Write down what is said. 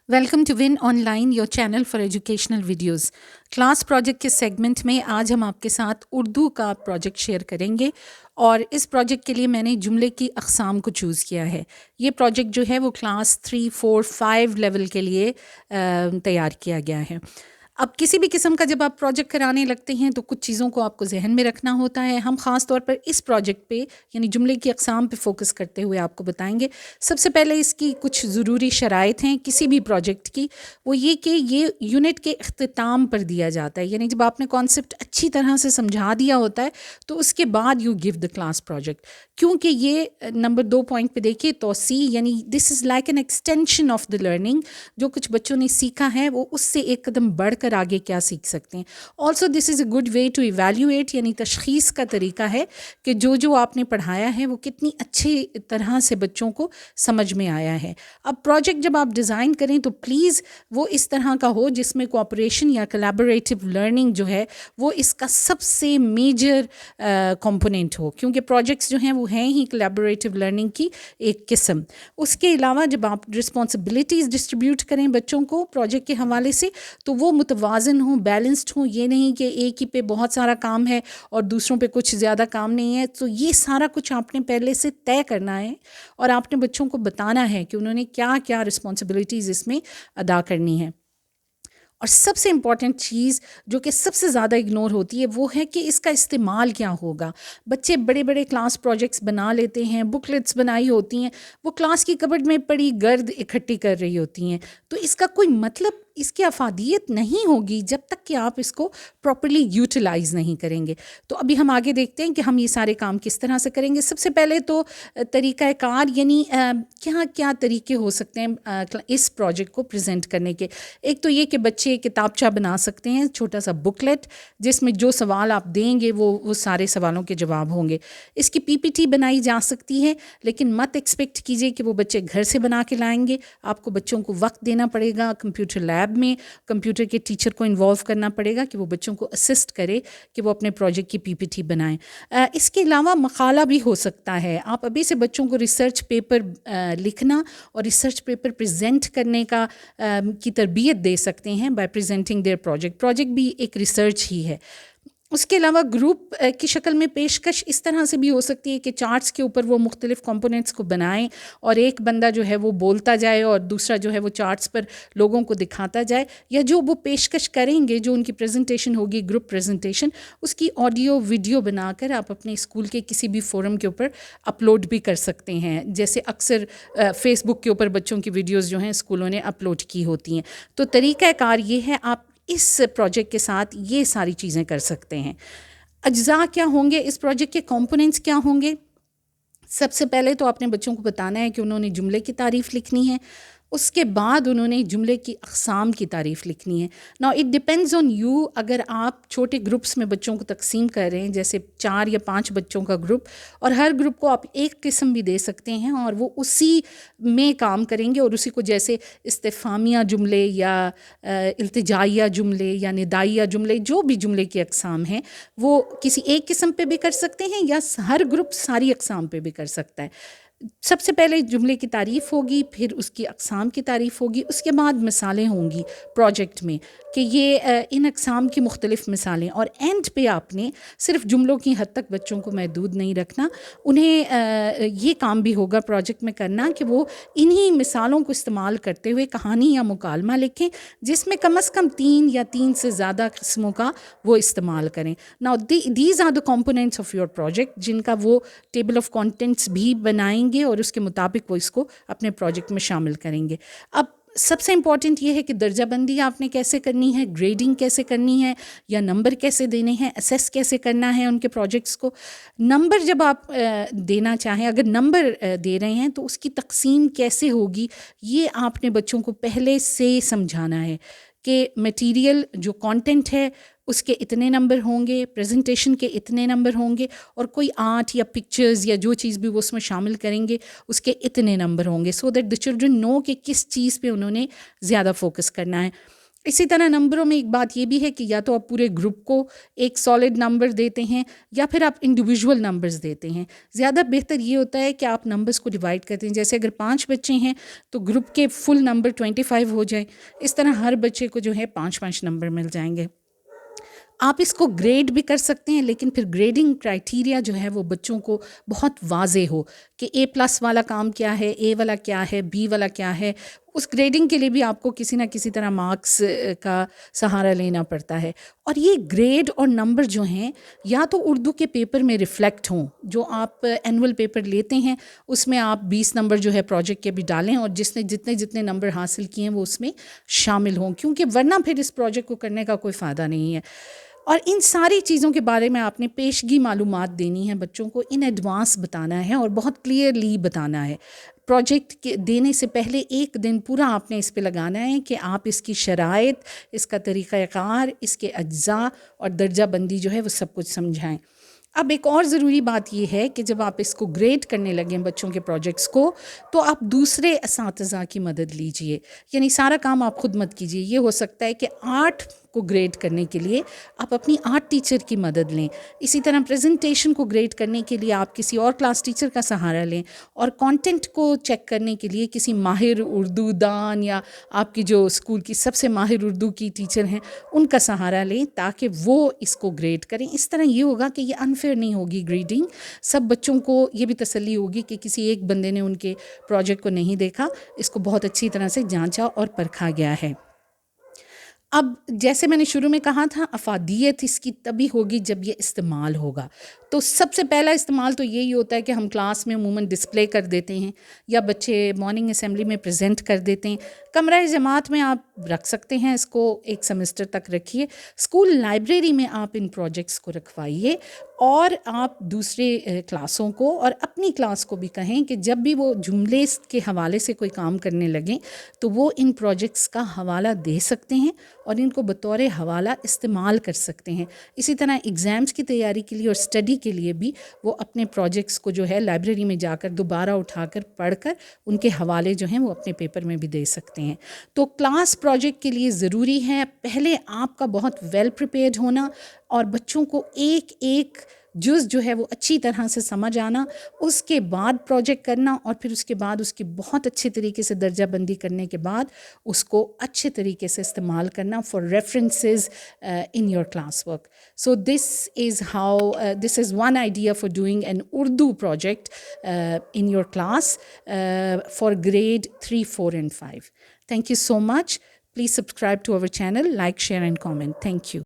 Welcome to win online your channel for educational videos. Class project के segment में आज हम आपके साथ उर्दू का प्रोजेक्ट शेयर करेंगे और इस प्रोजेक्ट के लिए मैंने जुमले की अक़साम को चूज़ किया है। ये प्रोजेक्ट जो है वो क्लास 3, 4, 5 लेवल के लिए तैयार किया गया है। अब किसी भी किस्म का जब आप प्रोजेक्ट कराने लगते हैं तो कुछ चीज़ों को आपको जहन में रखना होता है। हम ख़ास तौर पर इस प्रोजेक्ट पे यानी जुमले की अक़साम पे फ़ोकस करते हुए आपको बताएंगे। सबसे पहले इसकी कुछ ज़रूरी शराइत हैं किसी भी प्रोजेक्ट की, वो ये कि ये यूनिट के अख्तिताम पर दिया जाता है, यानी जब आपने कॉन्सेप्ट अच्छी तरह से समझा दिया होता है तो उसके बाद you give the class project. क्योंकि ये नंबर 2 पॉइंट पे देखिए, तोसी यानी this is like an extension of the learning. जो कुछ बच्चों ने सीखा है वो उससे एक कदम बढ़कर आगे क्या सीख सकते हैं। Also this is a good way to evaluate, यानी तशख़ीस का तरीका है कि जो आपने पढ़ाया है वो कितनी अच्छी तरह से बच्चों को समझ में आया है। अब प्रोजेक्ट जब आप डिज़ाइन करें तो प्लीज़ वो इस तरह का हो जिसमें कोऑपरेशन या कोलैबोरेटिव लर्निंग जो है वो इसका सबसे मेजर कंपोनेंट हो, क्योंकि प्रोजेक्ट्स जो हैं वो हैं ही कोलैबोरेटिव लर्निंग की एक किस्म। उसके अलावा जब आप रिस्पॉन्सिबिलिटीज़ डिस्ट्रीब्यूट करें बच्चों को प्रोजेक्ट के हवाले से तो वो मुतवाज़न हों, बैलेंस्ड हों। ये नहीं कि एक ही पे बहुत सारा काम है और दूसरों पे कुछ ज़्यादा काम नहीं है। तो ये सारा कुछ आपने पहले से तय करना है और आपने बच्चों को बताना है कि उन्होंने क्या क्या रिस्पॉन्सिबिलिटीज़ इसमें अदा करनी है। और सबसे इम्पॉर्टेंट चीज़ जो कि सबसे ज़्यादा इग्नोर होती है वो है कि इसका इस्तेमाल क्या होगा। बच्चे बड़े बड़े क्लास प्रोजेक्ट्स बना लेते हैं, बुकलेट्स बनाई होती हैं, वो क्लास की कबर्ड में पड़ी गर्द इकट्ठी कर रही होती हैं। तो इसका कोई मतलब, इसकी अफादियत नहीं होगी जब तक कि आप इसको प्रॉपर्ली यूटिलाइज़ नहीं करेंगे। तो अभी हम आगे देखते हैं कि हम ये सारे काम किस तरह से करेंगे। सबसे पहले तो तरीक़ाकार यानी क्या क्या तरीके हो सकते हैं इस प्रोजेक्ट को प्रेजेंट करने के। एक तो ये कि बच्चे किताबचा बना सकते हैं, छोटा सा बुकलेट जिसमें जो सवाल आप देंगे वो सारे सवालों के जवाब होंगे। इसकी पीपीटी बनाई जा सकती है, लेकिन मत एक्सपेक्ट कीजिए कि वो बच्चे घर से बना के लाएंगे। आपको बच्चों को वक्त देना पड़ेगा, कंप्यूटर लैब में कंप्यूटर के टीचर को इन्वॉल्व करना पड़ेगा कि वो बच्चों को असिस्ट करे कि वो अपने प्रोजेक्ट की पीपीटी बनाएं। इसके अलावा मकाला भी हो सकता है। आप अभी से बच्चों को रिसर्च पेपर लिखना और रिसर्च पेपर प्रेजेंट करने की तरबियत दे सकते हैं बाय प्रेजेंटिंग देयर प्रोजेक्ट भी एक रिसर्च ही है। उसके अलावा ग्रुप की शक्ल में पेशकश इस तरह से भी हो सकती है कि चार्ट्स के ऊपर वो मुख्तलिफ कंपोनेंट्स को बनाएं और एक बंदा जो है वो बोलता जाए और दूसरा जो है वो चार्ट्स पर लोगों को दिखाता जाए, या जो वो पेशकश करेंगे जो उनकी प्रेजेंटेशन होगी ग्रुप प्रेजेंटेशन, उसकी ऑडियो वीडियो बनाकर आप अपने स्कूल के किसी भी फोरम के ऊपर अपलोड भी कर सकते हैं। जैसे अक्सर फेसबुक के ऊपर बच्चों की वीडियोज़ जो हैं स्कूलों ने अपलोड की होती हैं। तो तरीक़ाकार ये है, आप इस प्रोजेक्ट के साथ ये सारी चीज़ें कर सकते हैं। अज्जा क्या होंगे, इस प्रोजेक्ट के कंपोनेंट्स क्या होंगे। सबसे पहले तो आपने बच्चों को बताना है कि उन्होंने जुमले की तारीफ़ लिखनी है। उसके बाद उन्होंने जुमले की अक़साम की तारीफ़ लिखनी है। Now it depends on you. अगर आप छोटे ग्रुप्स में बच्चों को तकसीम कर रहे हैं, जैसे 4 या 5 बच्चों का ग्रुप, और हर ग्रुप को आप एक किस्म भी दे सकते हैं और वो उसी में काम करेंगे और उसी को, जैसे इस्तिफ़ामिया जुमले या इल्तिजाइया जुमले या निदाइया जुमले, जो भी जुमले की अक़साम हैं वो किसी एक किस्म पे भी कर सकते हैं या हर ग्रुप सारी अक़साम पे भी कर सकता है। सबसे पहले जुमले की तारीफ़ होगी, फिर उसकी अक़साम की तारीफ़ होगी, उसके बाद मिसालें होंगी प्रोजेक्ट में कि ये इन अक़साम की मुख्तलिफ़ मिसालें, और एंड पे आपने सिर्फ जुमलों की हद तक बच्चों को महदूद नहीं रखना। उन्हें ये काम भी होगा प्रोजेक्ट में करना कि वो इन्हीं मिसालों को इस्तेमाल करते हुए कहानी या मुकालमा लिखें जिसमें कम से कम 3 या 3 से ज़्यादा किस्मों का वो इस्तेमाल करें। Now these are the components of your project, जिनका वो टेबल ऑफ कंटेंट्स भी बनाएंगे और उसके मुताबिक वो इसको अपने प्रोजेक्ट में शामिल करेंगे। अब सबसे इम्पॉर्टेंट ये है कि दर्जाबंदी आपने कैसे करनी है, ग्रेडिंग कैसे करनी है, या नंबर कैसे देने हैं, असेस कैसे करना है उनके प्रोजेक्ट्स को। नंबर जब आप देना चाहें, अगर नंबर दे रहे हैं तो उसकी तकसीम कैसे होगी, ये आपने बच्चों को पहले से समझाना है कि मटेरियल जो कंटेंट है उसके इतने नंबर होंगे, प्रेजेंटेशन के इतने नंबर होंगे, और कोई आर्ट या पिक्चर्स या जो चीज़ भी वो उसमें शामिल करेंगे उसके इतने नंबर होंगे, so that the children know कि किस चीज़ पे उन्होंने ज़्यादा फोकस करना है। इसी तरह नंबरों में एक बात ये भी है कि या तो आप पूरे ग्रुप को एक सॉलिड नंबर देते हैं या फिर आप इंडिविजुअल नंबर्स देते हैं। ज़्यादा बेहतर ये होता है कि आप नंबर्स को डिवाइड करते हैं, जैसे अगर 5 बच्चे हैं तो ग्रुप के फुल नंबर 25 हो जाए, इस तरह हर बच्चे को जो है 5-5 नंबर मिल जाएंगे। आप इसको ग्रेड भी कर सकते हैं, लेकिन फिर ग्रेडिंग क्राइटेरिया जो है वो बच्चों को बहुत वाज़े हो कि A+ वाला काम क्या है, A वाला क्या है, B वाला क्या है। उस ग्रेडिंग के लिए भी आपको किसी ना किसी तरह मार्क्स का सहारा लेना पड़ता है। और ये ग्रेड और नंबर जो हैं या तो उर्दू के पेपर में रिफ़्लेक्ट हों, जो आप एनुअल पेपर लेते हैं उसमें आप 20 नंबर जो है प्रोजेक्ट के भी डालें और जिसने जितने जितने नंबर हासिल किए हैं वो उसमें शामिल हों, क्योंकि वरना फिर इस प्रोजेक्ट को करने का कोई फ़ायदा नहीं है। और इन सारी चीज़ों के बारे में आपने पेशगी मालूमात देनी है, बच्चों को इन एडवांस बताना है और बहुत क्लियरली बताना है। प्रोजेक्ट के देने से पहले 1 दिन पूरा आपने इस पे लगाना है कि आप इसकी शराइत, इसका तरीक़ाकार, इसके अज्जा और दर्जा बंदी जो है वो सब कुछ समझाएं। अब एक और ज़रूरी बात ये है कि जब आप इसको ग्रेड करने लगें बच्चों के प्रोजेक्ट्स को, तो आप दूसरे असातिज़ा की मदद लीजिए, यानी सारा काम आप खुद मत कीजिए। ये हो सकता है कि आर्ट को ग्रेड करने के लिए आप अपनी आर्ट टीचर की मदद लें। इसी तरह प्रेजेंटेशन को ग्रेड करने के लिए आप किसी और क्लास टीचर का सहारा लें, और कंटेंट को चेक करने के लिए किसी माहिर उर्दू दान या आपकी जो स्कूल की सबसे माहिर उर्दू की टीचर हैं उनका सहारा लें, ताकि वो इसको ग्रेड करें। इस तरह ये होगा कि ये अनफेयर नहीं होगी ग्रेडिंग, सब बच्चों को ये भी तसल्ली होगी कि किसी एक बंदे ने उनके प्रोजेक्ट को नहीं देखा, इसको बहुत अच्छी तरह से जांचा और परखा गया है। अब जैसे मैंने शुरू में कहा था, अफादियत इसकी तभी होगी जब ये इस्तेमाल होगा। तो सबसे पहला इस्तेमाल तो यही होता है कि हम क्लास में अमूमन डिस्प्ले कर देते हैं या बच्चे मॉर्निंग असेंबली में प्रेजेंट कर देते हैं। कमरा जमात में आप रख सकते हैं, इसको 1 सेमेस्टर तक रखिए। स्कूल लाइब्रेरी में आप इन प्रोजेक्ट्स को रखवाइए और आप दूसरे क्लासों को और अपनी क्लास को भी कहें कि जब भी वो जुमले के हवाले से कोई काम करने लगें तो वो इन प्रोजेक्ट्स का हवाला दे सकते हैं और इनको बतौर हवाला इस्तेमाल कर सकते हैं। इसी तरह एग्ज़ाम्स की तैयारी के लिए और स्टडी के लिए भी वो अपने प्रोजेक्ट्स को जो है लाइब्रेरी में जाकर दोबारा उठाकर पढ़कर उनके हवाले जो हैं वो अपने पेपर में भी दे सकते हैं। तो क्लास प्रोजेक्ट के लिए ज़रूरी है पहले आपका बहुत वेल प्रिपेयर्ड होना और बच्चों को एक एक जुज़ जो है वो अच्छी तरह से समझ आना, उसके बाद प्रोजेक्ट करना और फिर उसके बाद उसकी बहुत अच्छे तरीके से दर्जा बंदी करने के बाद उसको अच्छे तरीके से इस्तेमाल करना for references in your class work. So this is one idea for doing an Urdu project in your class for grade 3, 4 and 5. Thank you so much. Please subscribe to our channel, like, share and comment. Thank you.